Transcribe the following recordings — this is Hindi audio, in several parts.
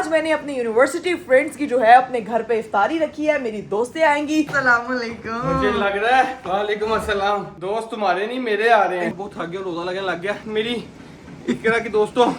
आज मैंने अपनी यूनिवर्सिटी फ्रेंड्स की जो है अपने घर पे इफ्तारी रखी है। मेरी दोस्तें आएंगी। अस्सलाम वालेकुम। मुझे लग रहा है वालेकुम अस्सलाम। दोस्त तुम्हारे नहीं मेरे आ रहे हैं। बहुत थक गया, रोजा लगने लग गया। मेरी इकरा की दोस्तों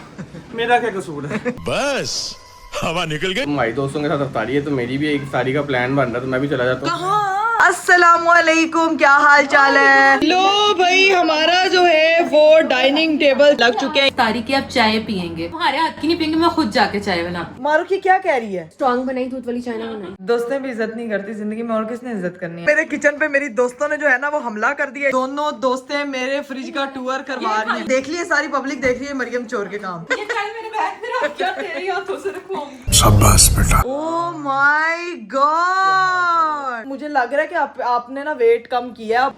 मेरा क्या कसूर है? बस हवा निकल गई। तुम्हारी दोस्तों के साथ इफ्तारी है तो मेरी भी एक इफ्तारी का प्लान बन रहा है, तो मैं भी चला जाता हूँ। अस्सलाम वालेकुम, क्या हाल चाल है? लो भाई, हमारा जो है वो डाइनिंग टेबल लग चुके हैं। इफ्तारी की आप चाय पियेंगे, तुम्हारे हाथ की नहीं पियेंगे, मैं खुद जाके चाय बना। मारूखी क्या कह रही है? स्ट्रॉन्ग बनाई, दूध वाली चाय ना बनाई। दोस्तें भी इज्जत नहीं करती जिंदगी में, और किसने इज्जत करनी है? मेरे किचन पे मेरी दोस्तों ने जो है ना वो हमला कर दिया। दोनों दोस्तें मेरे फ्रिज का टूर करवा रही हैं। देख लिए, सारी पब्लिक देख रही है मरियम चोर के काम। ये चाय मेरे बैग में रख, क्या तेरे हाथों से रखूं? शाबाश बेटा। ओह माय गॉड, मुझे लग रहा है कि आपने ना वेट कम किया।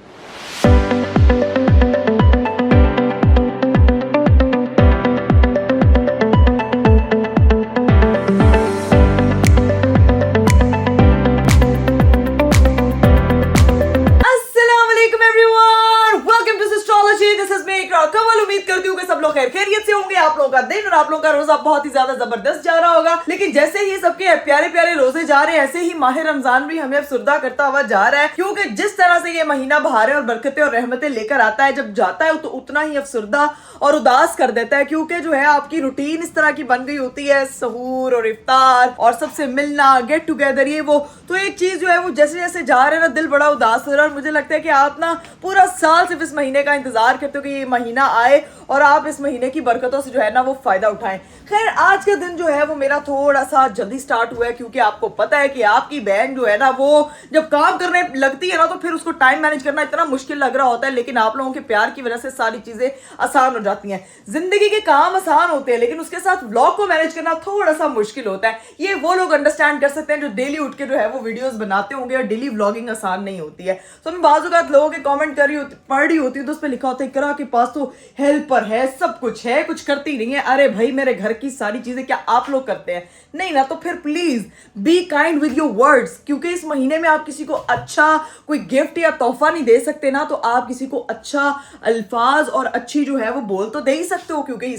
उम्मीद करती हूँ कि सब लोग खैर खैरियत से होंगे। आप लोगों का दिन और आप लोगों का रोजा बहुत ही ज्यादा जबरदस्त जा रहा होगा। लेकिन जैसे ही सबके प्यारे प्यारे रोजे जा रहे हैं, ऐसे ही माह रमजान भी हमें अफसुर्दा करता हुआ जा रहा है। क्योंकि जिस तरह से ये महीना बहारें और बरकतें और रहमतें लेकर आता है, जब जाता है तो उतना ही अफसुर्दा और उदास कर देता है। क्योंकि जो है आपकी रूटीन इस तरह की बन गई होती है, सहूर और इफ्तार और सबसे मिलना, गेट टुगेदर, ये वो। तो एक चीज जो है वो जैसे जैसे जा रहे हैं ना, दिल बड़ा उदास हो रहा है। और मुझे लगता है कि आप ना पूरा साल सिर्फ इस महीने का इंतजार करते हो कि ये महीना आए और आप इस महीने की बरकतों से जो है ना वो फायदा उठाएं। खैर, आज का दिन जो है वो मेरा थोड़ा सा जल्दी स्टार्ट हुआ है, क्योंकि आपको पता है कि आपकी बहन जो है ना वो जब काम करने लगती है ना तो फिर उसको टाइम मैनेज करना इतना मुश्किल लग रहा होता है। लेकिन आप लोगों के प्यार की वजह से सारी चीजें आसान हो जाती हैं। जिंदगी के काम आसान होते हैं, लेकिन उसके साथ व्लॉग को मैनेज करना थोड़ा सा मुश्किल होता है। ये वो लोग अंडरस्टैंड कर सकते हैं जो डेली उठ के जो है वो वीडियोस बनाते होंगे। और डेली व्लॉगिंग आसान नहीं होती है। तो मैं बाज़ लोगों के कमेंट कर रही होती, पढ़ रही होती हूँ, तो उस पर लिखा होता है इकरा के पास तो हेल्पर है, सब कुछ है, कुछ करती नहीं है। अरे भाई, मेरे घर की सारी चीजें क्या आप लोग करते हैं? नहीं ना, तो फिर please be kind with your words. क्योंकि इस महीने में आप किसी को अच्छा कोई गिफ्ट या तोहफा नहीं दे सकते ना, तो आप किसी को अच्छा अल्फाज और अच्छी जो है वो बोल तो दे ही सकते हो। क्योंकि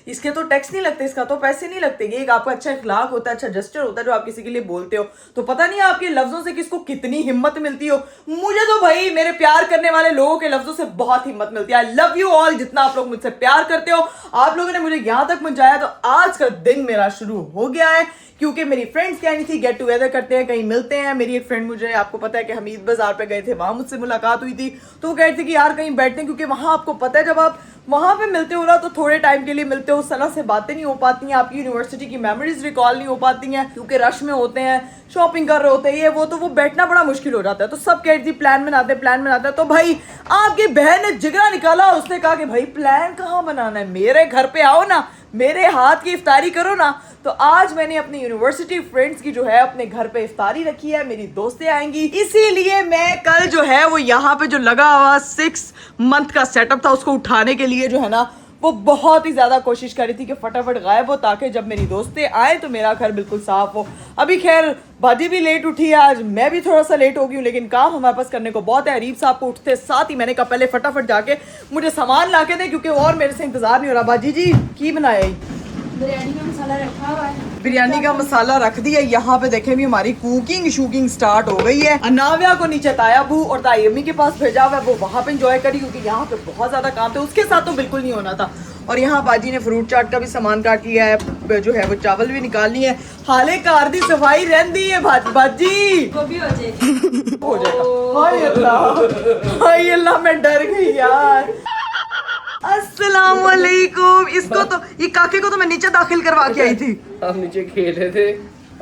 इसके तो टैक्स नहीं लगते, इसका तो पैसे नहीं लगते। ये एक आपका अच्छा इखलाक होता है, अच्छा जेस्चर होता है जो आप किसी के लिए बोलते हो। तो पता नहीं आपके लफ्जों से किसको कितनी हिम्मत मिलती हो। मुझे तो भाई मेरे प्यार करने वाले लोगों के लफ्जों से बहुत हिम्मत मिलती है। I love you all. जितना आप लोग मुझसे प्यार करते हो, आप लोगों ने मुझे यहां तक पहुंचाया, तो आज का दिन मेरा शुरू हो गया है। क्योंकि मेरी फ्रेंड्स कह रही थी गेट टुगेदर करते हैं, कहीं मिलते हैं। मेरी एक फ्रेंड, मुझे आपको पता है कि हमीद बाजार पे गए थे, वहां मुझसे मुलाकात हुई थी। तो वो कह रही थी कि यार कहीं बैठते हैं, क्योंकि वहां आपको पता है जब आप वहां पे मिलते हो ना तो थोड़े टाइम के लिए मिलते हो, उस तरह से बातें नहीं हो पाती हैं, आपकी यूनिवर्सिटी की मेमोरीज रिकॉल नहीं हो पाती हैं, क्योंकि रश में होते हैं, शॉपिंग कर रहे होते हैं, ये वो, तो वो बैठना बड़ा मुश्किल हो जाता है। तो सब कह रही थी प्लान बनाते हैं। तो भाई आपकी बहन ने जिगरा निकाला, उसने कहा कि भाई प्लान कहाँ बनाना है, मेरे घर पे आओ ना, मेरे हाथ की इफ्तारी करो ना। तो आज मैंने अपनी यूनिवर्सिटी फ्रेंड्स की जो है अपने घर पे इफ्तारी रखी है। मेरी दोस्तें आएंगी, इसीलिए मैं कल जो है वो यहाँ पे जो लगा हुआ 6 मंथ का सेटअप था उसको उठाने के लिए जो है ना वो बहुत ही ज्यादा कोशिश कर रही थी कि फटाफट गायब हो, ताकि जब मेरी दोस्तें आए तो मेरा घर बिल्कुल साफ हो। अभी खैर बाजी भी लेट उठी है, आज मैं भी थोड़ा सा लेट हो गई हूँ, लेकिन काम हमारे पास करने को बहुत है। अरीब साहब को उठते साथ ही मैंने कहा पहले फटाफट जाके मुझे सामान ला के दे, क्योंकि और मेरे से इंतजार नहीं हो रहा। बाजी जी की बनाया? बिरयानी का मसाला रखा हुआ है। बिरयानी का मसाला रख दिया। यहाँ पे देखें भी हमारी कुकिंग शूकिंग स्टार्ट हो गई है। अनाविया को नीचे तायाबू और तायमी के पास भेजा हुआ है, वो वहाँ पे एंजॉय करी, क्योंकि यहाँ पे बहुत ज्यादा काम था, उसके साथ तो बिल्कुल नहीं होना था। और यहाँ बाजी ने फ्रूट चाट का भी सामान काट लिया है, जो है वो चावल भी निकालनी है। हाले कार दी सफाई रहती है बाजी वो भी हो जाएगी। हो जाएगा। हाय अल्लाह, हाय अल्लाह, मैं डर गई यार। अस्सलाम वालेकुम। इसको तो, ये काके को तो मैं नीचे दाखिल करवा के आई थी। हम नीचे खेल रहे थे,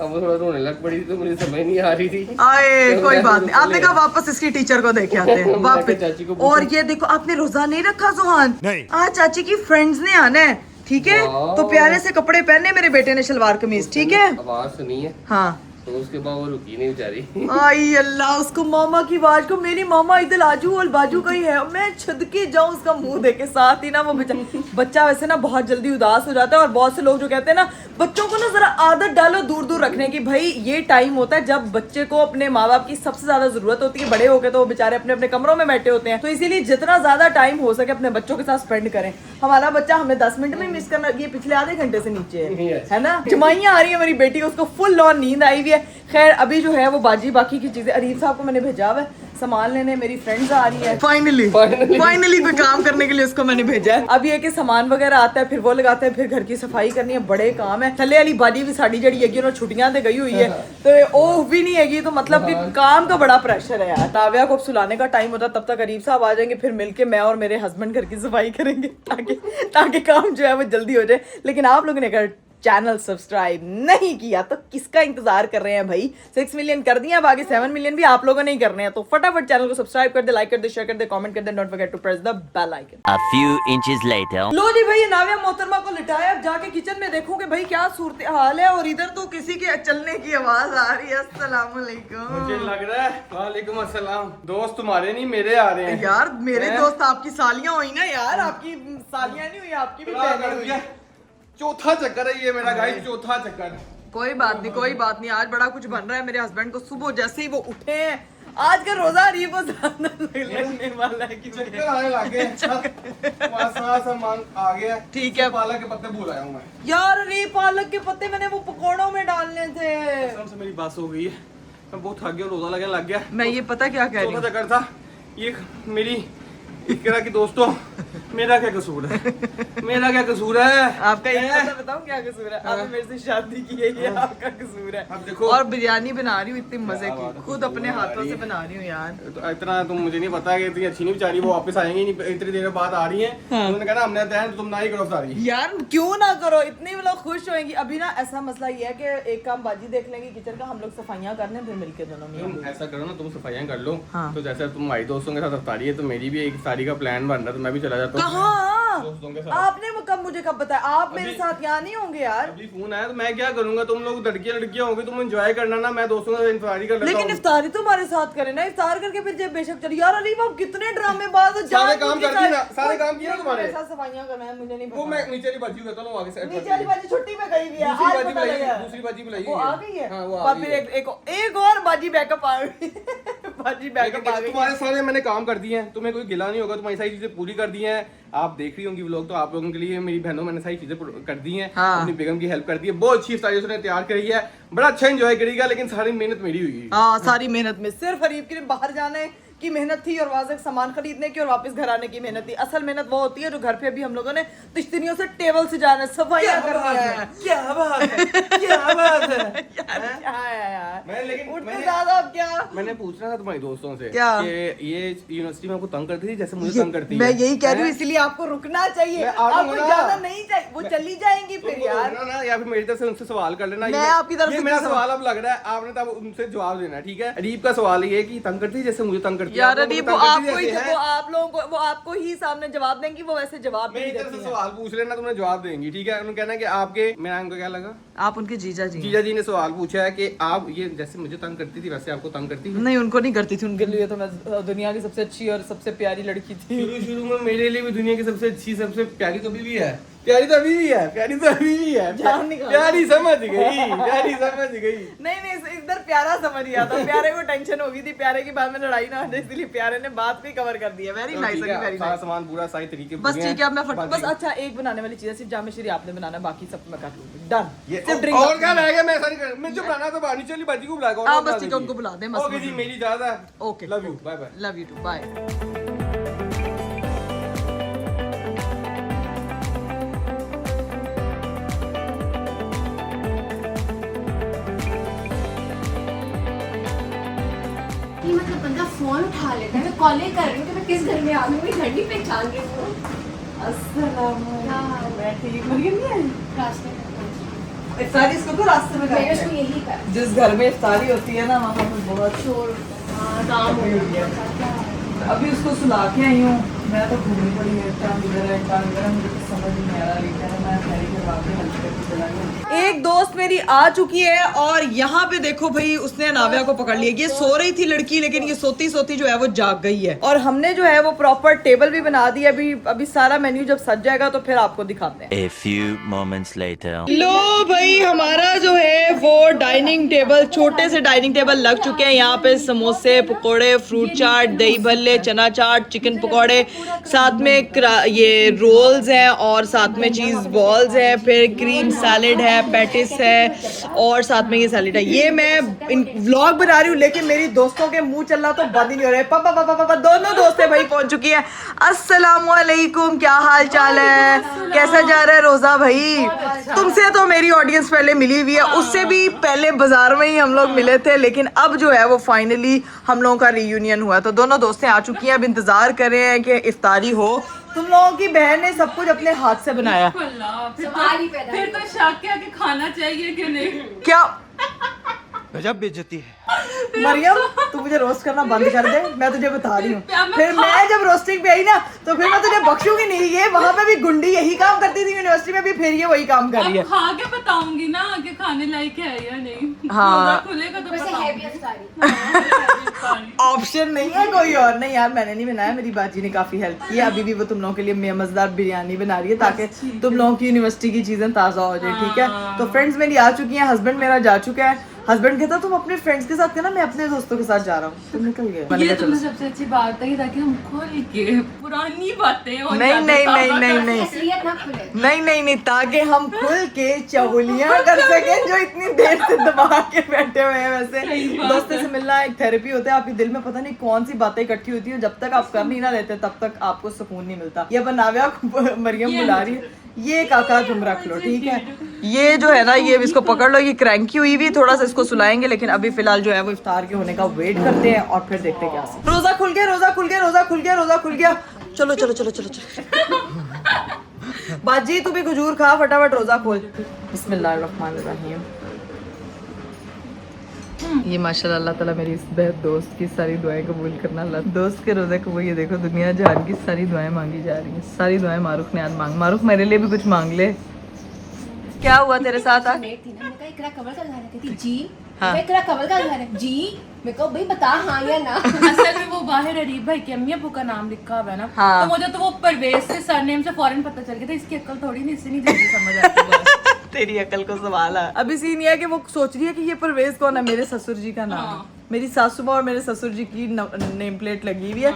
अब वो थोड़ा रोने लग पड़ी थी, तो मुझे समझ नहीं आ रही थी। आए कोई बात नहीं, आपने कहा वापस इसकी टीचर को देखे आते हैं वापस। और ये देखो, आपने रोजा नहीं रखा सुहान? नहीं। आज चाची की फ्रेंड्स ने आना है, ठीक है? तो प्यारे से कपड़े पहने मेरे बेटे ने, शलवार कमीज, ठीक है? आवाज सुनी है? हाँ तो उसके बाद वो रुकी नहीं बेचारी। आई अल्लाह, उसको मामा की आवाज को, मेरी मामा इधर आजू और बाजू का ही है, मैं छद के जाऊं उसका मुंह देखे, साथ ही ना वो बच्चा वैसे ना बहुत जल्दी उदास हो जाता है। और बहुत से लोग जो कहते हैं ना बच्चों को ना जरा आदत डालो दूर दूर रखने की, भाई ये टाइम होता है जब बच्चे को अपने माँ बाप की सबसे ज्यादा जरूरत होती है। बड़े होके तो वो बेचारे अपने अपने कमरों में बैठे होते हैं, तो इसीलिए जितना ज्यादा टाइम हो सके अपने बच्चों के साथ स्पेंड करें। हमारा बच्चा हमें 10 मिनट में मिस करना, ये पिछले आधे घंटे से नीचे है ना। जमाइयाँ आ रही है मेरी बेटी, उसको फुल ऑन नींद आई हुई है। खैर अभी जो है वो बाजी बाकी की चीजें, अरीफ साहब को मैंने भेजा हुआ है सामान लेने, मेरी फ्रेंड्स आ रही है फाइनली कोई काम करने के लिए उसको मैंने भेजा है। अब ये कि सामान वगैरह आता है, फिर वो लगाते हैं, फिर घर की सफाई करनी है, बड़े काम है। थले वाली बाजी भी साड़ी जड़ी है, उन्होंने छुट्टियां दे गई हुई है, तो ओह भी नहीं है, तो मतलब कि काम का बड़ा प्रेशर है यार। ताविया को अब सुलाने का टाइम होता है, तब तक अरीफ साहब आ जाएंगे, फिर मिलके मैं और मेरे हस्बैंड घर की सफाई करेंगे ताकि काम जो है वो जल्दी हो जाए। लेकिन आप लोगों ने अगर चैनल सब्सक्राइब नहीं किया तो किसका इंतजार कर रहे हैं भाई। 6 मिलियन कर दिया, अब आगे 7 मिलियन भी आप लोगों ने ही करने हैं, तो फटाफट चैनल को सब्सक्राइब कर दे, लाइक कर दे, शेयर कर दे, कमेंट कर दे, don't forget to press the bell icon. A few inches later. लो जी भाई, नाविया मोहतरमा को लिटाया, अब जाके किचन में देखूं कि भाई क्या सूरत हाल है। और इधर तो किसी के चलने की आवाज आ रही है। अस्सलाम वालेकुम। मुझे लग रहा है वालेकुम अस्सलाम, दोस्त तुम्हारे नहीं मेरे आ रहे हैं यार मेरे हैं? दोस्त आपकी सालियां हुई ना यार, आपकी सालियां नहीं हुई, आपकी भी बहनें हुई। चौथा चक्कर है ये मेरा गाइस, चौथा चक्कर। कोई बात नहीं, कोई बात नहीं, आज बड़ा कुछ बन रहा है। मेरे हस्बैंड को सुबह जैसे ही वो उठे हैं, आज का रोजा अरीफ को ज्यादा लगने वाला है कि चक्कर आने लगे सामान आ गया। ठीक है। पालक के पत्ते भूल आया हूँ मैं यार अरे पालक के पत्ते मैंने वो पकौड़ों में डालने थे। कसम से मेरी बस हो गई है, मैं बहुत थक गया, रोजा लगने लग गया। मैं ये पता क्या कह रही चौथा हूँ, चक्कर था ये मेरी इकरा की दोस्तों, मेरा क्या कसूर है, मेरा क्या कसूर है? आपका ये पता बताऊं क्या कसूर है? आपने मेरे से शादी की है, ये आपका कसूर है। अब देखो, और बिरयानी बना रही हूँ इतनी मजे की, खुद अपने हाथों से बना रही हूँ यार। तो इतना तुम मुझे नहीं पता कि इतनी अच्छी नहीं बेचारी, वो वापस आएंगी नहीं, इतनी देर बाद आ रही है। उन्होंने कहा हमने तय तुम ना ही करो सारी। यार क्यों ना करो, इतनी लोग खुश होंगी। अभी ना ऐसा मसला ये है कि एक काम बाजी देख लेंगे किचन का, हम लोग सफाइयाँ कर लें, फिर मिलके दोनों तुम में। ऐसा करो ना, तुम सफाइयाँ कर लो। हाँ। तो जैसे तुम हमारी दोस्तों के साथ अफ्तारी है, तो मेरी भी एक सारी का प्लान बन रहा है, तो मैं भी चला जाता हूँ कहाँ? दोस्तों के साथ। आपने कब मुझे कब बताया? आप मेरे साथ यहाँ नहीं होंगे यार। अभी फोन आया तो मैं क्या करूंगा, तुम लोग लड़कियां होगी, तुम एंजॉय करना ना, मैं दोस्तों से इफ्तारी कर लेता लेकिन हूँ। इफ्तारी तो हमारे साथ करें ना, इफ्तार करके फिर जब बेशक चली। यार अली आप कितने ड्रामेबाज हो, सारे काम करती ना, सारे काम किए ना तुम्हारे। मेरे साथ सफाइयाँ करना है, मुझे नहीं वो पता। मैं नीचे वाली बाजी करता हूँ, आगे से नीचे वाली बाजी छुट्टी पे गई हुई है, दूसरी आज बाजी पता बुलाई लगा। है, दूसरी बाजी बुलाई वो है। आ गई है। हाँ, वो आ और गई फिर है। एक और बाजी बैकअप आ गई। बाजी बैकअप आ गई। तुम्हारे सारे मैंने काम कर दिए हैं, तुम्हें कोई गिला नहीं होगा, तुम्हारी सारी चीजें पूरी कर दी हैं। आप देख रही होंगी व्लॉग, तो आप लोगों के लिए मेरी बहनों मैंने सारी चीजें कर दी हैं। हाँ। अपनी बेगम की हेल्प कर दी है, बहुत अच्छी इफ्तारी उसने तैयार करी है, बड़ा अच्छा एंजॉय करेगा, लेकिन सारी मेहनत मेरी हुई है। हाँ सारी मेहनत में सिर्फ अरीफ के लिए बाहर जाने की मेहनत थी और वहां से सामान खरीदने की और वापस घर आने की मेहनत थी। असल मेहनत वो होती है जो घर पे भी हम लोगों ने तिश्तनियों से टेबल से जाना, सफाइयाँ करनी है। क्या बात है, क्या बात है। यार क्या है यार, लेकिन उठते ज्यादा अब क्या। मैंने पूछना था तुम्हारी दोस्तों से क्या? कि ये यूनिवर्सिटी में आपको तंग करती थी जैसे मुझे तंग करती है। मैं यही कह रही हूँ, इसलिए आपको रुकना चाहिए, मैं आ आपको जाऊंगा ना। जाना नहीं चाहिए। वो चली जाएंगी फिर तुमको यार। रोकना ना, या फिर मेरी तरफ से उनसे सवाल कर लेना। मैं आपकी तरफ ये से मेरा क्यों सवाल अब लग रहा है, आपने तब उनसे जवाब देना, ठीक है? अरीब का सवाल ये है कि तंग करती है जैसे मुझे तंग करती है। यार आप लोग अरीब मुझे वो तंग करती आपको ही, जैसे है। वो आप लोगों को, वो आपको ही सामने जवाब देंगी, वो वैसे जवाब भी मेरी नहीं तरफ से देती हैं। सवाल पूछ लेना, तुम्हें जवाब देंगी, ठीक है? उन्होंने कहना है कि आपके, मेरा उनको क्या लगा, आप उनके जीजा जी हैं। जीजा जी ने सवाल पूछा है कि आप ये जैसे मुझे तंग करती थी वैसे आपको तंग करती है? नहीं उनको नहीं करती थी, उनके लिए तो मैं दुनिया की सबसे अच्छी और सबसे प्यारी लड़की थी। शुरू में मेरे लिए भी दुनिया की सबसे अच्छी, सबसे प्यारी तो अभी भी है, प्यारी तो अभी भी है, प्यारी तो अभी भी है, जान निकाल। प्यारी समझ गई, प्यारी समझ गई। नहीं इधर प्यारा समझ गया था, प्यारे को टेंशन हो गई थी, प्यारे के बाद में लड़ाई ना हो जाए, इसलिए प्यारे ने बात भी कवर कर दी है। वेरी तो नाइस, ठीक है, वेरी सारा नाइस। सामान पूरा सही तरीके बस ठीक है, अब मैं बाकी- बस अच्छा एक बनाने वाली चीज है, सिर्फ जामे श्री आपने बनाना, बाकी सब मैं कर लूंगी। डन। ये सिर्फ ड्रिंक और क्या रह गया, मैं सारी मैं जो बनाना तो बानी चली बाजी को बुला के हाँ, बस ठीक है, उनको बुला दें, मस्त ओके जी, मस्त। मेरी ज्यादा okay, love you, bye bye. Love you too, bye. ये मतलब बंदा फोन उठा लेता है, मैं कॉलिंग कर रही हूँ कि मैं किस घर में आ गई, मैं घर नहीं पहचान रही हूँ। मैं ठीक, मरियम नहीं आई? रास्ते में इफ्तारी इसको तो रास्ते में मैंने करते उसको हैं। यही कहा, जिस घर में इफ्तारी होती है ना वहाँ पर बहुत शोर काम हो हुई है। गया। अभी उसको सुला के आई हूँ, मैं तो घूमने पड़ी है, काम इधर है, काम इधर है, मुझे कुछ समझ नहीं आ रहा, लेकिन मैं खैरी के बाद में हेल्प करके चला गया। एक दोस्त मेरी आ चुकी है और यहाँ पे देखो भाई उसने नाव्या को पकड़ लिया। ये सो रही थी लड़की, लेकिन ये सोती सोती जो है वो जाग गई है। और हमने जो है वो प्रॉपर टेबल भी बना दी है। अभी सारा मेन्यू जब सज जाएगा तो फिर आपको दिखाते हैं। A few moments later. लो भाई, हमारा जो है वो डाइनिंग टेबल, छोटे से डाइनिंग टेबल लग चुके हैं। यहाँ पे समोसे, पकोड़े, फ्रूट चाट, दही भल्ले, चना चाट, चिकन पकोड़े, साथ में ये रोल्स हैं और साथ में चीज बॉल्स है, फिर क्रीम सैलेड है, पैटिस है और साथ में ये सैलेड है। ये मैं व्लॉग बना रही हूँ, लेकिन मेरी दोस्तों के मुंह चलना तो बंद ही नहीं हो रहा है। पापा दोनों दोस्तें भाई पहुंच चुकी हैं। अस्सलामुअलैकुम, क्या हाल चाल है, कैसा जा रहा है रोजा भाई? तुमसे तो मेरी ऑडियंस पहले मिली हुई है, उससे भी पहले बाजार में ही हम लोग मिले थे, लेकिन अब जो है वो फाइनली हम लोगों का रीयूनियन हुआ। तो दोनों दोस्तें आ चुकी हैं, अब इंतजार कर रहे हैं कि इफ्तारी हो। तुम लोगों की बहन ने सब कुछ अपने हाथ से बनाया। फिर तो शक है कि खाना चाहिए कि नहीं। क्या गजब बेइज्जती है। मरियम, तू मुझे रोस्ट करना बंद कर दे, मैं तुझे बता रही हूँ। मैं फिर मैं जब रोस्टिंग पे आई ना तो फिर मैं तुझे बख्शूंगी नहीं। ये वहाँ पे भी गुंडी यही काम करती थी यूनिवर्सिटी में भी, फिर ये वही काम कर रही है। अब खा के बताऊंगी ना कि खाने लायक है या नहीं। हाँ। रोजा खुलेगा तो वैसे है भी बताऊंगी। अफ्तारी। ऑप्शन नहीं है कोई और। नहीं यार, मैंने नहीं बनाया, मेरी बाजी ने काफी हेल्प की है। अभी भी वो तुम लोगों के लिए मजेदार बिरयानी बना रही है ताकि तुम लोगों की यूनिवर्सिटी की चीजें ताजा हो जाए, ठीक है? तो फ्रेंड्स मेरी आ चुकी हैं, हस्बैंड मेरा जा चुका है। हस्बैंड कहता तुम अपने फ्रेंड्स के साथ कहना, मैं अपने दोस्तों के साथ जा रहा हूँ। तुम निकल गए। मैंने ये कहा, तुमने चलो। सबसे अच्छी बात है ताकि हम खोल के पुरानी बातें और नहीं यादें नहीं नहीं ताज़ा नहीं कर नहीं असलियत ना खुले। नहीं, ताकि हम खुल के चगुलियां कर सकें जो इतनी देर से दबा के बैठे हुए हैं। वैसे सही बात दोस्तों से मिलना एक थेरेपी होता है। आपके दिल में पता नहीं कौन सी बातें इकट्ठी होती हैं, जब तक आप कर नहीं ना लेते तब तक आपको सुकून नहीं मिलता। ये बनाव्या मरियम बुला रही है, ये काका तुम रख लो, ठीक है? ये जो है ना, ये इसको पकड़ लो, ये क्रैंकी हुई हुई, थोड़ा सा इसको सुलाएंगे, लेकिन अभी फिलहाल जो है वो इफ्तार के होने का वेट करते हैं और फिर देखते हैं क्या सीन। रोजा खुल गया, रोजा खुल गया, रोजा खुल गया, रोजा खुल गया। चलो चलो चलो चलो चलो बाजी तू भी खजूर खा, फटाफट रोजा खोल। बिस्मिल्लाहिर्रहमानिर्रहीम। ये माशाल्लाह अल्लाह ताला मेरी इस बेहद दोस्त की सारी दुआएं कबूल करना। अल्लाह दोस्त के रोजे को, ये देखो दुनिया जहान की सारी दुआएं मांगी जा रही हैं। सारी दुआएं मारूफ ने आज मारूफ मेरे लिए भी कुछ मांग ले। क्या हुआ तेरे साथ? मेट थी ना, मैंने कहा इकरा कमल का घर है, कहती जी। हाँ। मैं इकरा कमल का घर है जी। मैं कहा भाई बता हाँ या ना। असल में वो बाहर अरीब भाई की अम्मी अबू का नाम लिखा हुआ है ना। हाँ। तो मुझे तो वो परवेज से सरनेम से फौरन पता चल गया था। इसकी अक्ल थोड़ी नहीं, इससे नहीं जल्दी समझ आती। तेरी अकल को सवाल है। अभी सीन ये है कि वो सोच रही है कि ये परवेज कौन है, मेरे ससुर जी का नाम है। मेरी सासू माँ और मेरे ससुर जी की नेम प्लेट लगी हुई है।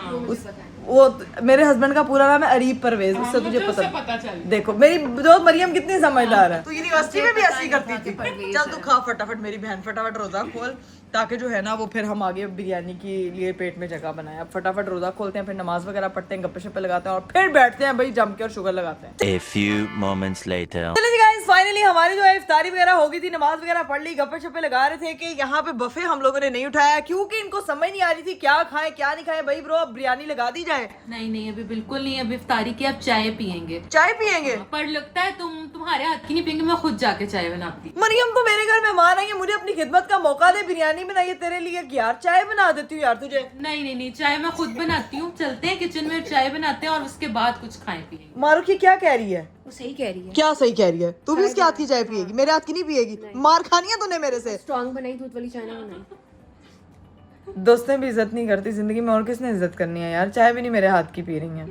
वो मेरे हस्बैंड का पूरा नाम है अरीब परवेज। उससे तुझे पता चल। देखो मेरी दोस्त मरियम कितनी समझदार है। तू यूनिवर्सिटी में भी ऐसी करती थी। चल तू खा फटाफट मेरी बहन, फटाफट रोजा खोल, ताकि जो है ना वो फिर हम आगे बिरयानी के लिए पेट में जगह बनाए। अब फटाफट रोजा खोलते हैं, फिर नमाज वगैरह पढ़ते हैं, गप्पे शप्पे लगाते हैं और फिर बैठते हैं भाई जम के और शुगर लगाते हैं। A few moments later. चलिए गाइस, फाइनली हमारी जो है इफ्तारी वगैरह हो गई थी, नमाज वगैरह पढ़ ली, गप्पे शप्पे लगा रहे थे कि यहाँ पे बफे हम लोगों ने नहीं उठाया क्योंकि इनको समझ नहीं आ रही थी क्या खाएं क्या नहीं खाएं। भाई ब्रो, अब बिरयानी लगा दी जाए। नहीं अभी बिल्कुल नहीं। अभी इफ्तारी की आप चाय पियेंगे। चाय पियेंगे? पर लगता है तुम्हारे हाथ की नहीं पियेंगे, मैं खुद जाके चाय बनाती। मरियम तो मेरे घर मेहमान आई है, मुझे अपनी खिदमत का मौका दे, बिरयानी बनाइए तेरे लिए। यार चाय बना देती हूँ यार तुझे। नहीं चाय मैं खुद बनाती हूँ। चलते हैं किचन में, चाय बनाते हैं और उसके बाद कुछ खाएं पिएंगे। मारुखी क्या कह रही है? वो सही कह रही है। क्या सही कह रही है? तू भी इसके हाथ की चाय पिएगी, मेरे हाथ की नहीं पिएगी। मार खानी है तूने मेरे से। स्ट्रॉन्ग बनाई, दूध वाली चाय ना बनाई। दोस्तें भी इज्जत नहीं करती जिंदगी में, और किसने इज्जत करनी है यार? चाय भी नहीं मेरे हाथ की पी रही है।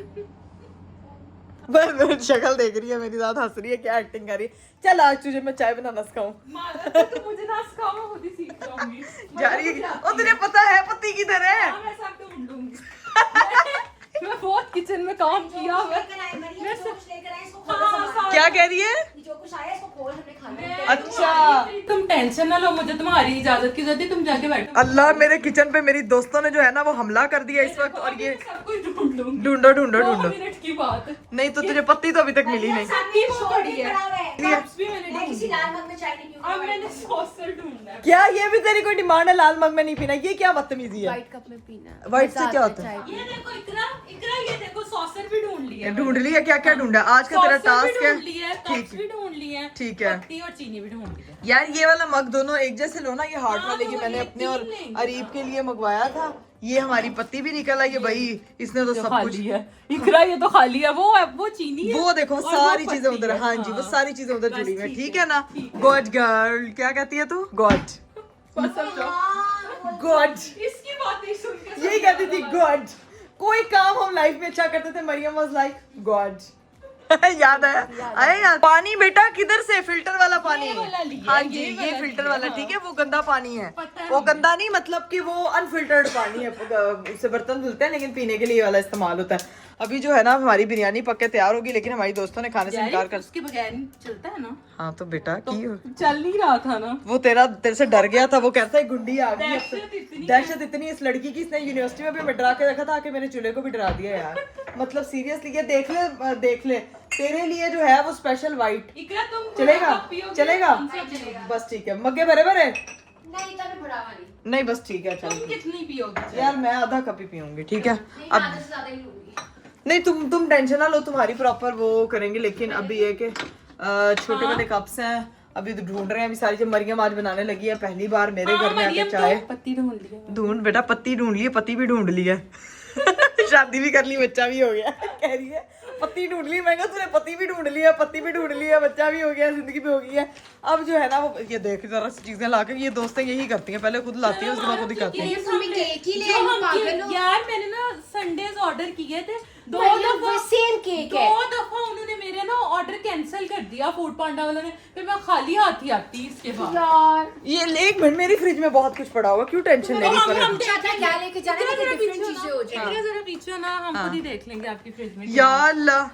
मेरी शक्ल देख रही है, मेरी साथ हंस रही है, क्या एक्टिंग कर रही है। चल आज तुझे मैं चाय बनाना सिखाऊं। मुझे ना सिखाओ, मैं खुद ही सीख जाऊंगी। जा रही है और तुझे पता है पति किधर है? मैं सब ढूंढ लूंगी। मैं बहुत किचन में काम किया हुआ है। क्या कह रही है? जो कुछ आया इसको खोल, हमने खाना है। अच्छा तुम टेंशन ना लो, मुझे तुम्हारी इजाजत की जरूरत है। तुम जाके बैठो। अल्लाह, मेरे किचन पे मेरी दोस्तों ने जो है ना वो हमला कर दिया इस वक्त। और ये सब कुछ ढूंढ लूंगी। ढूंढो ढूंढो 2 ढूंढो। मिनट की बात है। नहीं तो तुझे पत्ती तो अभी तक मिली नहीं। सबकी वो पड़ी है। कप्स भी मैंने मैं किसी ढूंढी। लाल मग में चाय नहीं पीऊंगी। अब मैंने सॉसर ढूंढना है। क्या ये भी तेरी कोई डिमांड है लाल मग में नहीं पीना? ये क्या बदतमीजी है? व्हाइट कप में पीना है। व्हाइट से मजा क्या आता होता है? चाय ये देखो इकरा, ये देखो सॉसर भी ढूंढ लिया। ढूंढ लिया? क्या क्या ढूंढा? आज का तेरा सॉसर भी टास्क है। ढूंढ लिया है, कप्स भी ढूंढ लिए हैं, ठीक है। पत्ती और चीनी भी ढूंढ ली है। यार ये वाला मग दोनों एक जैसे लो ना। ये हार्ट हाँ, वाले तो की वो मैंने ये अपने और 3 लेंगे। अरीब के लिए मंगवाया था। ये हमारी पत्ती भी निकल आई है भाई, इसने तो सब कुछ खाली है इकरा, ये तो खाली है। वो चीनी है, वो देखो और सारी वो चीजें पत्ती उधर, है। हाँ जी वो सारी चीजें उधर बस जुड़ी हुई है, ठीक ठीक है, है ना। ठीक है। गॉड गर्ल, क्या कहती है तू? गॉड गॉड, इसकी बात नहीं सुन के यही कहती थी गॉड। कोई काम हम लाइफ में अच्छा करते थे, मरियम वाज लाइक गॉड। याद है? आए याद? पानी बेटा किधर से? फिल्टर वाला पानी। ये वाला लिया, हाँ जी ये ये वाला फिल्टर लिया, वाला, हाँ। ठीक है वो गंदा पानी है। पता है वो मुझे। गंदा नहीं मतलब कि वो अनफिल्टर्ड पानी है, उससे बर्तन धुलते हैं लेकिन पीने के लिए ये वाला इस्तेमाल होता है। अभी जो है ना हमारी बिरयानी पक के तैयार होगी, लेकिन हमारी दोस्तों ने खाने से इनकार कर। उसके बगैर नहीं चलता है ना, हाँ तो बेटा की चल नहीं रहा था ना। वो तेरे से डर गया था, वो कहता है गुंडी आ गई। दहशत इतनी दहशत इतनी इस लड़की की, इसने यूनिवर्सिटी में भी मैं डरा के रखा था कि मेरे चूल्हे को भी डरा दिया यार। मतलब सीरियसली ये देख ले तेरे लिए जो है वो स्पेशल वाइट इकरा तुम चलेगा? कप पियोगे? चलेगा? कौन सा चलेगा? बस ठीक है, मग्गे भरे भरे नहीं तब बड़ा वाली नहीं, बस ठीक है चल। तुम कितनी पियोगे? यार मैं आधा कप ही पीऊंगी, ठीक है। नहीं अब आधे से ज्यादा ही लूंगी। नहीं तुम टेंशन ना लो, तुम्हारी प्रॉपर वो करेंगे। लेकिन अभी ये कि छोटे वाले कप्स हैं, अभी तो ढूंढ रहे हैं। अभी सारी जब मरियम आज बनाने लगी है पहली बार मेरे घर में आके चाय। पत्ती ढूंढ लिया। ढूंढ बेटा, पत्ती ढूंढ ली है, पति भी ढूंढ लिया शादी भी कर ली, बच्चा भी हो गया। कह रही है पति ढूंढ ली, मैं कहा तूने पति भी ढूंढ लिया, पति भी ढूंढ लिया, बच्चा भी हो गया, जिंदगी भी हो गई है। अब जो है ना वो ये देख जरा सी चीजें लाके, ये दोस्तें यही करती हैं, पहले खुद लाती है उसके बाद खुद ही खाती है। तुम भी केक ही ले जो आई हम पागल हो। यार मैंने ना संडेज ऑर्डर किए थे, दो मतलब दफा सेम केक है। दो दफा उन्होंने मेरे ना ऑर्डर कैंसिल कर दिया फूड पांडा वालों ने, फिर मैं खाली हाथ ही आती इसके बाद। यार ये एक मिनट, मेरी फ्रिज में बहुत कुछ पड़ा होगा, क्यों टेंशन ले रही हम पर? चाचा क्या लेके जाने इतना के जरा डिफरेंट पीछे चीजें हो जाए। इतना जरा पीछे ना, हम खुद ही देख लेंगे आपकी फ्रिज में। या अल्लाह,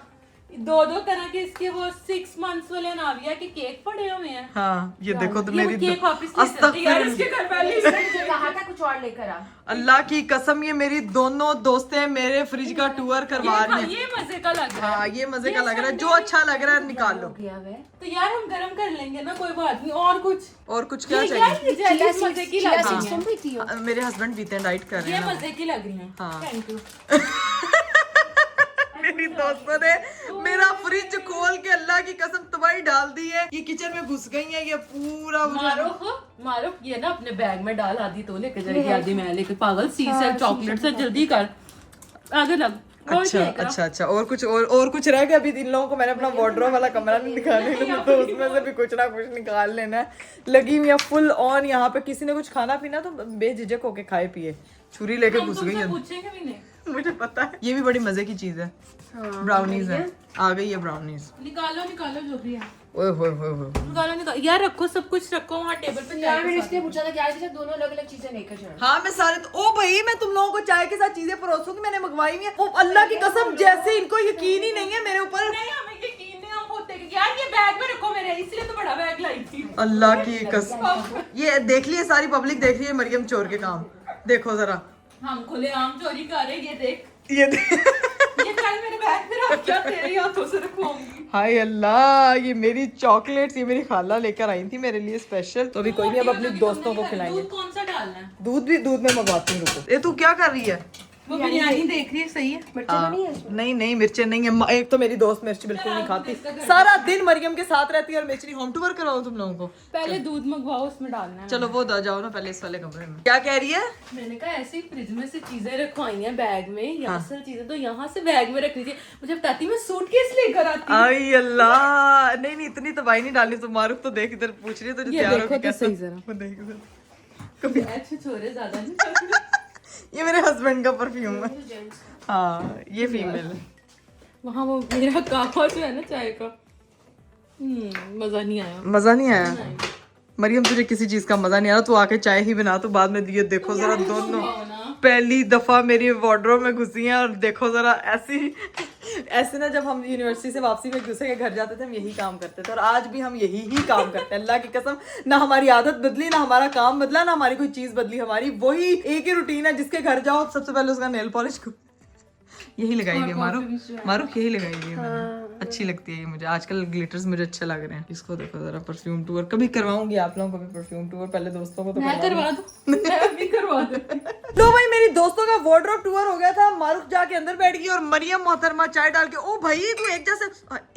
दो तरह के इसके वो 6 months वाले नाविया के केक पड़े हुए हैं। हाँ ये देखो तो ये मेरी केक वापस ले सकते हैं यार, इसके घर वाले मुझे कहा था कुछ और लेकर आ। अल्लाह की कसम, ये मेरी दोनों दोस्तें मेरे फ्रिज का टूर करवा रही हैं। ये मजे का लग रहा है। हाँ ये मजे का लग रहा है, जो अच्छा लग रहा है निकाल लो। गया वे तो यार हम गरम कर लेंगे ना, कोई बात नहीं। और कुछ और कुछ क्या ये चाहिए? यार ये जेलीज मजे की लग रही तुम है। भी थी मेरे हस्बैंड पीते हैं, डाइट कर रहे ये हैं ना। मजे की लग रही है। हाँ। Thank you. मेरी दोस्तों ने मेरा फ्रिज खोल के अल्लाह की कसम तबाही डाल दी है। ये किचन में घुस गई है, ये पूरा मारूफ ये ना अपने बैग में डाल, आधी तो लेके जाएगी, आधी मैं लेके। पागल सी से चॉकलेट से जल्दी कर, आगे लग। अच्छा और कुछ रह गया। अभी इन लोगों को मैंने अपना वार्डरोब वाला कमरा नहीं दिखाने लगा, तो उसमें से भी कुछ ना कुछ निकाल लेना है। लगी हुई है फुल ऑन यहाँ पे। किसी ने कुछ खाना पीना तो बेझिझक होके खाए पिए। छुरी लेके घुस गई है। पूछेंगे भी नहीं। मुझे पता है, ये भी बड़ी मजे की चीज है। ब्राउनीज है, आ गई है ब्राउनीज। निकालो जो भी है। ओए होए होए होए। निकालो यार, रखो सब कुछ रखो वहाँ टेबल पे। यार मैंने इसलिए पूछा था कि आज से दोनों अलग अलग चीजें लेकर चलो। हाँ मैं सारे ओ भाई मैं तुम लोगों को चाय के साथ चीजें परोसूंगी, मैंने मंगवाई हुई है। ओ अल्लाह की कसम, जैसे इनको यकीन ही नहीं है मेरे ऊपर। नहीं हमें यकीन नहीं, हम होते कि यार ये बैग में रखो मेरे, इसलिए तो बड़ा बैग लाई थी। अल्लाह की कसम, ये देख लिए सारी पब्लिक देख रही है मरियम चोर के काम। देखो जरा, हम खुले आम चोरी कर रहे, ये देख। ये ये कल मेरे बैग में रख क्या तेरे हाथों से रखवाऊंगी। हाय अल्लाह, ये मेरी चॉकलेट्स, ये मेरी खाला लेकर आई थी मेरे लिए स्पेशल। तो अभी कोई नहीं, अब अपने दोस्तों को खिलाएंगे। दूध कौन सा डालना है? दूध में मंगवाती हूँ, रुको। ये तू क्या कर रही है? वो बिरयानी देख रही है, सही है। नहीं मिर्चें नहीं है। एक तो मेरी दोस्त मिर्च बिल्कुल नहीं खाती, सारा दिन मरियम के साथ रहती है और मिर्च नहीं। होम टूर करवाऊं तुम लोगों को? पहले दूध मंगवाओ, उसमें डालना है। चलो वो जाओ ना पहले इस वाले कमरे में। क्या कह रही है? मैंने कहा ऐसे ही फ्रिज में से चीजें रखवाई हैं बैग में, यहाँ से चीजें तो यहाँ से बैग में रख लीजिए। मुझे बताती मैं सूटकेस लेकर आती। आई अल्लाह, नहीं इतनी तबाही नहीं डाली। तो मारूफ तो देख इधर पूछ रही है, तो ये तैयार देखो तो सही जरा। वो देख इधर। अच्छे छोरे ज्यादा नहीं। ये मेरे हस्बैंड का परफ्यूम है। हाँ ये फीमेल है। वहाँ वो मेरा काका जो है ना चाय का, मजा नहीं आया। मजा नहीं आया? मरियम तुझे किसी चीज का मजा नहीं आ रहा, तू आके चाय ही बना। तू बाद में दिए देखो जरा, दोनों पहली दफा मेरी वार्डरोब में घुसी हैं। और देखो जरा ऐसे ना, जब हम यूनिवर्सिटी से वापसी में एक दूसरे के घर जाते थे हम यही काम करते थे, और आज भी हम यही ही काम करते हैं। अल्लाह की कसम, ना हमारी आदत बदली, ना हमारा काम बदला, ना हमारी कोई चीज बदली। हमारी वही एक ही रूटीन है। जिसके घर जाओ सबसे पहले उसका नेल पॉलिश यही लगाई है। मारूफ यही लगाई है मैंने। अच्छी लगती है ये मुझे। आजकल ग्लिटर्स मुझे अच्छे लग रहे हैं। इसको देखो जरा, परफ्यूम टूर कभी करवाऊंगी आप लोगों को भी परफ्यूम टूर। पहले दोस्तों को तो मैं करवा दूं, मैं भी करवा दूं। लो भाई, मेरी दोस्तों का वार्डरोब टूर हो गया था। मारूफ जाके अंदर बैठ गई और मरियम मोहतरमा चाय डाल के। ओ भाई तू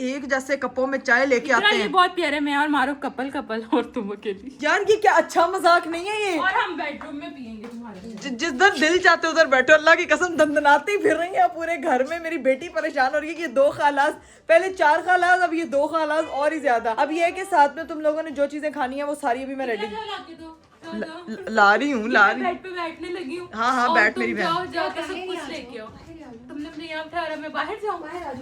एक जैसे कपों में चाय लेके आते ये हैं बहुत प्यारे, मैं और मारूफ कपल और तुम अकेली। यार। ये क्या अच्छा मजाक नहीं है ये? और हम बेडरूम में पियेंगे तुम्हारे जिस दिन दिल चाहते उधर बैठो। अल्लाह की कसम दंदनाती फिर रही है पूरे घर में। मेरी बेटी परेशान हो रही है कि ये 2 खालास, पहले 4 खालास, अब ये 2 खालास और ही ज्यादा। अब ये है कि साथ में तुम लोगों ने जो चीजें खानी है वो सारी अभी मैं रेडी ला रही हूँ। बेड पे बैठने लगी हूँ। हाँ, बैठ मेरी बहन। जाओ जाके सब कुछ लेके आओ। तुमने अपने यहाँ ठहरा, मैं बाहर जाऊँ?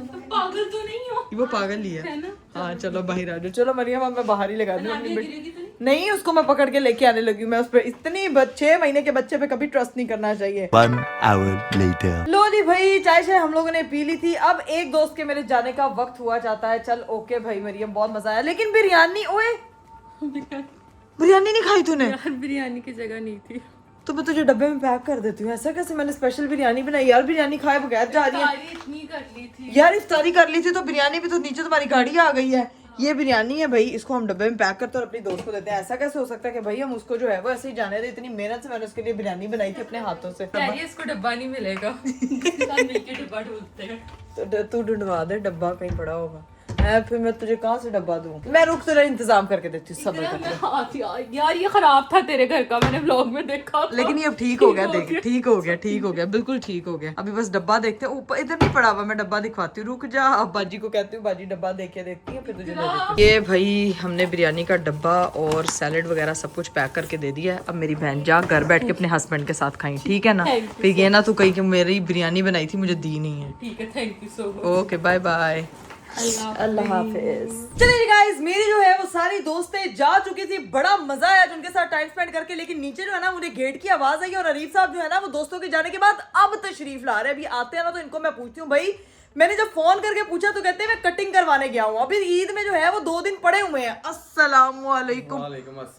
तुम पागल तो नहीं हो? वो पागल ही है ना? हाँ चलो बाहर आ जाओ। चलो मरियम अब मैं बाहर ही लगा दूँ अपनी बेटी। गिरेगी तो नहीं? नहीं, उसको मैं पकड़ के लेके आने लगी हूँ। मैं उस पर इतनी 6 महीने के बच्चे पे कभी ट्रस्ट नहीं करना चाहिए। 1 hour later. लो जी भाई, चाय शाय हम लोगों ने पी ली थी। अब एक दोस्त के मेरे जाने का वक्त हुआ जाता है। चल ओके भाई मरियम, बहुत मजा आया। लेकिन बिरयानी, ओए बिरयानी नहीं खाई तूने? यार बिरयानी की जगह नहीं थी। तो मैं तुझे डब्बे में पैक कर देती हूँ। ऐसा कैसे? मैंने स्पेशल बिरयानी बनाई यार। बिरयानी खाए बगैर जा रही है तारीफ इतनी कर ली थी यार। इफ्तारी कर ली थी तो बिरयानी भी तो नीचे तुम्हारी गाड़ी आ गई है। ये बिरयानी है भाई, इसको हम डब्बे में पैक करते और अपनी दोस्त को देते हैं। ऐसा कैसे हो सकता है कि भाई हम उसको जो है वो ऐसे ही जाने दे? इतनी मेहनत से मैंने उसके लिए बिरयानी बनाई थी अपने हाथों से। यार ये इसको डब्बा नहीं मिलेगा। मिलके डब्बा ढूंढते हैं। तो तू ढूंढवा दे, डब्बा कहीं पड़ा होगा। फिर मैं तुझे कहाँ से डब्बा दूँ? मैं रुक तेरा इंतजाम करके देती हूँ, सब्र करके। यार ये खराब था तेरे घर का, मैंने व्लॉग में देखा था। लेकिन ये अब ठीक हो गया। देख ठीक हो गया, बिल्कुल ठीक हो गया। अभी बस डब्बा देखते हैं। ऊपर इधर नहीं पड़ा हुआ, मैं डब्बा दिखवाती हूँ। रुक जा, अब बाजी को कहती हूँ बाजी डब्बा देखे देखती है, फिर तुझे दे देती हूँ। ये भाई हमने बिरयानी का डब्बा और सैलेड वगैरह सब कुछ पैक करके दे दिया है। अब मेरी बहन जा घर बैठ के अपने हस्बैंड के साथ खाई, ठीक है ना? फिर ये ना तू कहीं कि मेरी बिरयानी बनाई थी मुझे दी नहीं है। ठीक है, thank you so much. Okay bye bye, अल्लाह हाफिज। चलिए गाइस, मेरी जो है वो सारी दोस्तें जा चुकी थी। बड़ा मजा आया उनके साथ टाइम स्पेंड करके। लेकिन नीचे जो है ना मुझे गेट की आवाज आई और अरीफ साहब जो है ना वो दोस्तों के जाने के बाद अब तशरीफ ला रहे हैं। अभी आते हैं ना तो इनको मैं पूछती हूँ भाई, मैंने जब फोन करके पूछा तो कहते हैं मैं कटिंग करवाने गया हूँ। अभी ईद में जो है वो 2 दिन पड़े हुए हैं। अस्सलाम वालेकुम।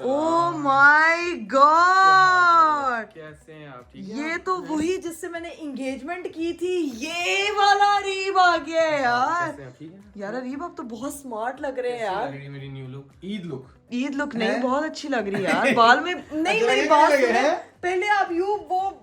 ओह माय गॉड, कैसे हैं आप? ठीक है? ये तो वही जिससे मैंने एंगेजमेंट की थी, ये वाला अरीब आ गया है यार। कैसे हैं? ठीक है? यार अरीब आप तो बहुत स्मार्ट लग रहे हैं यार। लग रही है मेरी new look, Eid look. Eid look नहीं, बहुत अच्छी लग रही है यार। बाल में नहीं, मेरी बात सुने। पहले आप यूं वो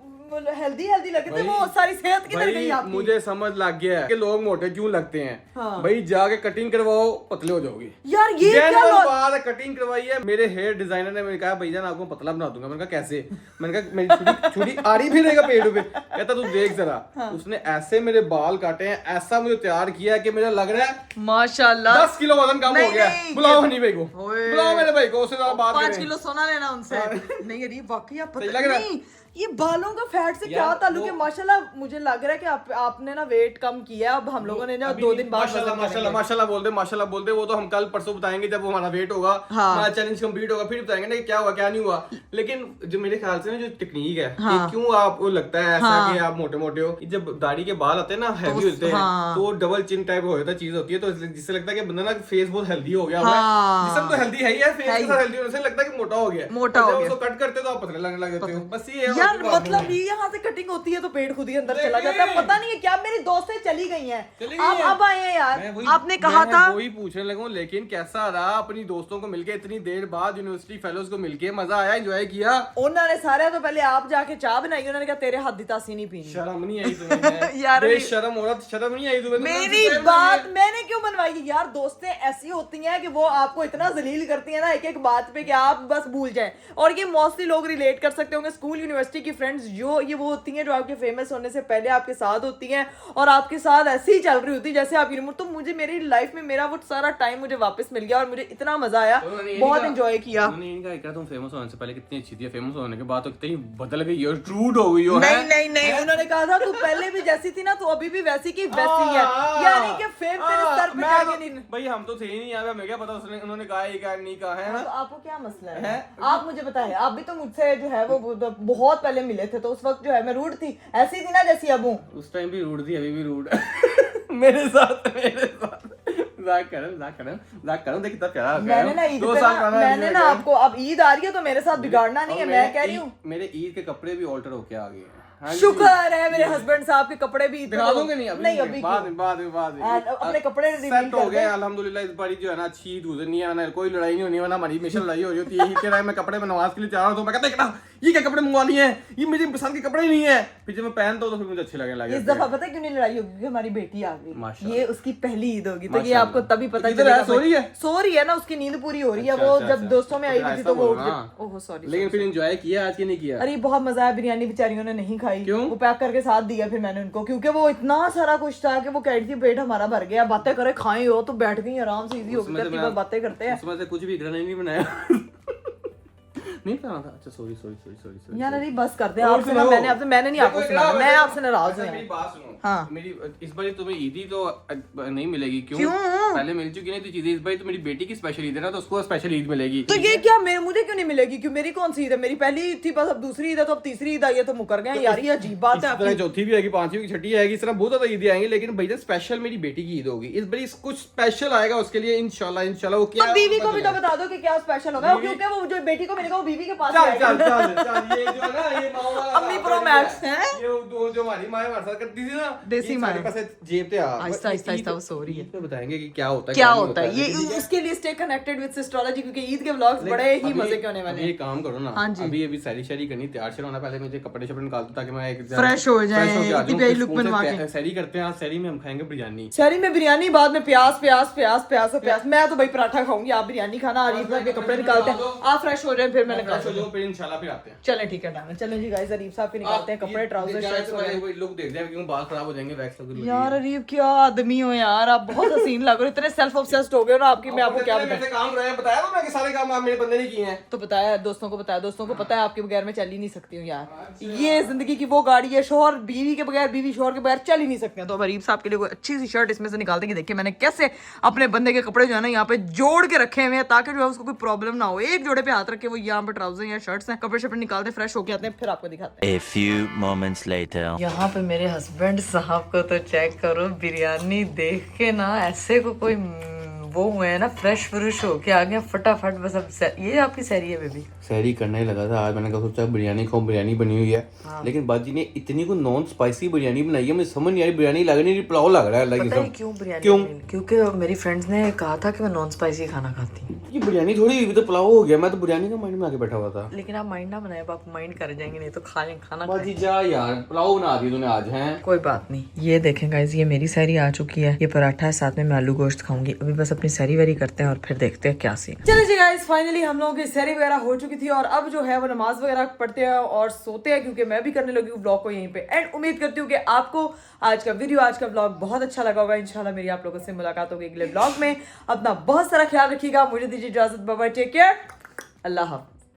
हेल्दी लगे थे, वो सारी सेहत किधर गई आपकी? मुझे समझ लग गया है कि लोग मोटे क्यों लगते हैं। हाँ। भाई जाके कटिंग करवाओ, पतले हो जाओगे यार ये क्या बात? कटिंग करवाई है। मेरे हेयर डिजाइनर ने मैंने कहा भैया आपको पतला बना दूंगा। मैंने कहा कैसे? मैंने कहा मेरी छुरी आ रही फिरेगा पेट पे। कहता तू देख जरा। उसने ऐसे मेरे बाल काटे हैं, ऐसा मुझे तैयार किया है कि मेरा लग रहा है माशाल्लाह 10 किलो वजन कम हो गया। बुलाओ हनी भाई को, बुलाओ मेरे भाई को, उससे ज्यादा बात 5 करें। किलो सोना लेना उनसे। नहीं अरीब वाकई आप सही पता लग रहा है? नहीं ये बालों का फैट से क्या ताल्लुक है? माशाल्लाह मुझे लग रहा है कि आपने ना वेट कम किया। अब हम लोगों ने ना 2 दिन बाद माशाल्लाह बोल दे। वो तो हम कल परसों बताएंगे जब हमारा वेट होगा, हमारा चैलेंज कंप्लीट होगा, फिर बताएंगे ना क्या हुआ क्या नहीं हुआ। लेकिन जो मेरे ख्याल से ना जो टेक्निक है कि क्यों आपको लगता है ऐसा कि आप मोटे मोटे हो, जब दाढ़ी के बाल आते हैं ना हैवी होते हैं तो डबल चिन टाइप हो जाता चीज होती है, तो जिससे लगता है कि बंदा ना फेस बहुत हेल्दी हो गया। जिसम तो हेल्दी है ही है, फेस के साथ हेल्दी होने से लगता है कि मोटा हो गया। उसको कट करते तो आप पतले लगने लग जाते हो। बस ये है यार, मतलब यहाँ से कटिंग होती है तो पेट खुद ही अंदर चला जाता है। पता नहीं है क्या, मेरी दोस्तें चली गई हैं, अब आए हैं यार। आपने कहा था, वही पूछने लगूं। लेकिन कैसा रहा अपनी दोस्तों को मिलके इतनी देर बाद, यूनिवर्सिटी फेलोज को मिलके? मजा आया, एंजॉय किया? उन्होंने सारे तो पहले आप जाके चाय बनाई, उन्होंने कहा तेरे हाथ दी तासी नहीं पीनी। शर्म नहीं आई तुम्हें? यार शर्म औरत, शर्म नहीं आई तुम्हें? मेरी बात मैंने क्यों बनवाई? यार दोस्तें ऐसी होती हैं कि वो आपको इतना जलील करती हैं ना एक एक बात पे कि आप बस भूल जाएं। और ये मोस्टली लोग रिलेट कर सकते होंगे, स्कूल यूनिवर्सिटी की फ्रेंड्स जो ये वो होती हैं जो आपके फेमस होने से पहले आपके साथ होती हैं और आपके साथ ऐसे ही चल रही होती है जैसे आप यूनिवर्सिटी। तो मुझे मेरी लाइफ में मेरा वो सारा टाइम मुझे वापस मिल गया और मुझे इतना मजा आया, बहुत एंजॉय किया। तुम फेमस होने से पहले कितनी अच्छी थी, फेमस होने के बाद तो कितनी बदल गई हो, ट्रूड हो गई हो। नहीं, उन्होंने कहा था तू पहले भी जैसी थी ना, तू अभी भी वैसी की वैसी है। यानी कि फेम तेरे सर पे चढ़ के नहीं। भाई हम तो थे ही नहीं यहाँ पे, हमें क्या पता उन्होंने कहा है क्या नहीं कहा है ना। तो आपको क्या मसला है? आप मुझे बताएं, आप भी तो मुझसे जो है वो बहुत पहले मिले थे, तो उस वक्त जो है मैं रूड थी, ऐसी थी ना जैसी अब हूँ। उस टाइम भी रूड थी, अभी भी रूड मेरे साथ देख कितना प्यारा। मैंने ना ईद पे मैंने ना आपको, अब ईद आ रही है तो मेरे साथ बिगाड़ना नहीं है, मैं कह रही हूँ। मेरे ईद के कपड़े भी ऑल्टर होके आ गए हैं। शुक्र है मेरे हस्बैंड साहब के कपड़े भी दिखा दूंगे नहीं अभी बाद में अपने कपड़े सेट हो गए अल्हम्दुलिल्लाह। इस बारी जो है ना अच्छी ईद गुजरनी है, कोई लड़ाई नहीं होनी, वरना हमारी हमेशा लड़ाई हो रही होती है। ईद के टाइम में कपड़े में नमाज के लिए जा रहा हूँ तो मैं कहता ये क्या कपड़े मंगवा लिए हैं, ये मेरी पसंद के कपड़े नहीं है। फिर जब मैं पहनता हूँ तो फिर मुझे अच्छे लगने लगे। इस दफा पता है क्यों नहीं लड़ाई होगी, क्योंकि हमारी बेटी आ गई, माशाल्लाह। ये उसकी पहली ईद होगी, तो ये माशाल्लाह। आपको तभी पता इधर चलेगा। है, सो रही है? सो रही है ना, उसकी नींद पूरी हो रही है। अच्छा, वो अच्छा, जब अच्छा। दोस्तों में आई हुई थी तो वो ओह सॉरी। लेकिन फिर एंजॉय किया आज के नहीं किया? अरे बहुत मजा आया, बिरयानी बेचारियों ने नहीं खाई। क्यों? वो पैक करके साथ दिया फिर मैंने उनको, क्योंकि वो इतना सारा कुछ था कि वो कह रही थी पेट हमारा भर गया, बातें करे खाएं हो, तो बैठ गई आराम से, इजी हो उसमें से गई, मैं- बातें करते हैं। उसमें से कुछ भी ग्रहण नहीं बनाया। नहीं खाना था। अच्छा sorry sorry sorry sorry sorry. यार अरे बस कर दे और आपसे ना, सुनो। मैंने नहीं आपको देखो, सुना, इकराम, मैं देखो, आपसे नाराज अच्छा, हूँ। मेरी बात सुनो। हाँ। मेरी इस बार तुम्हें ईदी तो नहीं मिलेगी। क्यों? क्यों? पहले मिल चुकी नहीं थी चीजें, इस बार तो मेरी बेटी की स्पेशल ईद है ना, तो उसको स्पेशल ईद मिलेगी। तो ये क्या मुझे क्यों नहीं मिलेगी? क्यों मेरी कौन सी ईद है? मेरी पहली ईद थी बस, अब दूसरी ईद है, तो अब तीसरी ईद आई है, तो मुकर गए यार, ये अजीब बात है इस तरह आपकी। चौथी भी आएगी, पांचवी की, छठी आएगी, इस तरह बहुत ज्यादा ईदें आएंगी, लेकिन भैया स्पेशल मेरी बेटी की ईद होगी इस बार। कुछ स्पेशल आएगा उसके लिए इंशाल्लाह। इंशाल्लाह वो क्या अब बीवी को भी तो बता दो कि क्या स्पेशल होगा, क्योंकि वो जो बेटी को मिलेगा वो बीवी के पास ही चल आएगा। चल चल चल, ये जो है ना, ये माँ वाला अम्मी काम प्रो कर मैक्स दिया हैं? ये वो जो हमारी माँ हमारे साथ करती थी ना, देसी ये माँ। सारे पैसे जेब पे आ आहिस्ता आहिस्ता आहिस्ता वो सो रही है। ईद पे बताएंगे कि क्या होता है क्या नहीं होता है ये, लेकिन उसके लिए स्टे कनेक्टेड विद सिस्टोलॉजी, क्योंकि ईद के व्लॉग्स बड़े ही मजे के होने वाले ये हैं। काम करो ना, हाँ जी। अभी सैरी शैरी करनी, तैयार शेर होना, पहले मुझे कपड़े शपड़े निकाल दो ताकि मैं एक Fresh हो जाएं, fresh होके आ इतनी जाऊं। प्यारी फिर look स्कूल से बनवा के। सैरी करते हैं, आज सैरी में हम खाएंगे बिरयानी। शहरी में बिरयानी, बाद में प्याज प्याज प्याज प्याज और प्याज। मैं तो भाई पराठा खाऊंगी, आप बिरयानी खाना। अरीफ भाई के कपड़े निकालते हैं, आप फ्रेश हो जाए, फिर मैंने फ्रेश हो जाओ, फिर इंशाल्लाह फिर आते हैं। चले ठीक है डन। चलो जी गाइस, अरीफ साहब के निकालते हैं कपड़े, ट्राउजर, शर्ट्स वगैरह। लोग देख रहे हैं क्यों बाल खराब हो जाएंगे, वैक्स लग रही यार अरीफ क्या आदमी हो यार, आप बहुत हसीन लग रहे हो, इतने सेल्फ ऑब्सेस्ड हो गए हो ना आपकी, मैं आपको क्या बताऊं। काम रहे हैं, बताया ना मैं कि सारे काम आप मेरे बंदे ने किए हैं। तो बताया दोस्तों को, बताया दोस्तों को, पता है आपके बगैर मैं चल ही नहीं सकती हूँ यार। ये जिंदगी की वो गाड़ी है, शोहर बीवी के बगैर, बीवी शोहर के बगैर चल ही नहीं सकते हैं। तो अब अरीफ साहब के लिए कोई अच्छी सी शर्ट इसमें से निकालते हैं कि देखिए मैंने कैसे अपने बंदे के कपड़े जो है ना यहाँ पे जोड़ के रखे हुए हैं, ताकि जो है उसको कोई प्रॉब्लम ना हो। एक जोड़े पे हाथ रखे, वो यहाँ पे ट्राउजर या शर्ट्स हैं, कपड़े शपड़े निकालते हैं, फ्रेश होके आते हैं, फिर आपको दिखाते हैं। A few moments later. यहाँ पे मेरे हस्बैंड साहब को तो चेक करो, बिरयानी देख के ना ऐसे को कोई वो हुए हैं ना, फ्रेश फ्रेश होके आ गए फटाफट। बस अब ये आपकी सैरी है बेबी। सैरी करने ही लगा था आज, मैंने कहा सोचा बिरयानी खाऊं, बिरयानी बनी हुई है। लेकिन बाजी ने इतनी को नॉन स्पाइसी बिरयानी बनाई है, मुझे समझ नहीं आ रही, बिरयानी लग नहीं रही, पुलाव लग रहा है। पता है क्यों बिरयानी? क्यों? क्योंकि मेरी फ्रेंड्स ने कहा था कि मैं नॉन स्पाइसी खाना खाती हूँ। ये बिरयानी थोड़ी हुई, तो पुलाव हो गया। मैं तो बिरयानी का माइंड में आके बैठा हुआ था। लेकिन आप माइंड ना बनाए, आप माइंड कर जाएंगे, नहीं तो खा लें खाना। बाजी जा यार, पुलाव बना दी तूने आज। हैं कोई बात नहीं। ये देखें गाइस, ये मेरी सैरी आ चुकी है, ये पराठा है, साथ में मैं आलू गोश्त खाऊंगी। अभी बस अपनी सैरी वेरी करते हैं और फिर देखते हैं क्या सीन। चलिए जी गाइस, फाइनली हम लोगों की सैरी वगैरह हो चुकी थी और अब जो है वो नमाज वगैरह पढ़ते हैं और सोते हैं, क्योंकि मैं भी करने लगी हूँ ब्लॉग को यहीं पे एंड। उम्मीद करती हूँ कि आपको आज का वीडियो, आज का ब्लॉग बहुत अच्छा लगा होगा। इंशाल्लाह मेरी आप लोगों से मुलाकात होगी अगले ब्लॉग में। अपना बहुत सारा ख्याल रखिएगा, मुझे दीजिए इजाजत, बाय बाय, टेक केयर, अल्लाह हाफ़िज़।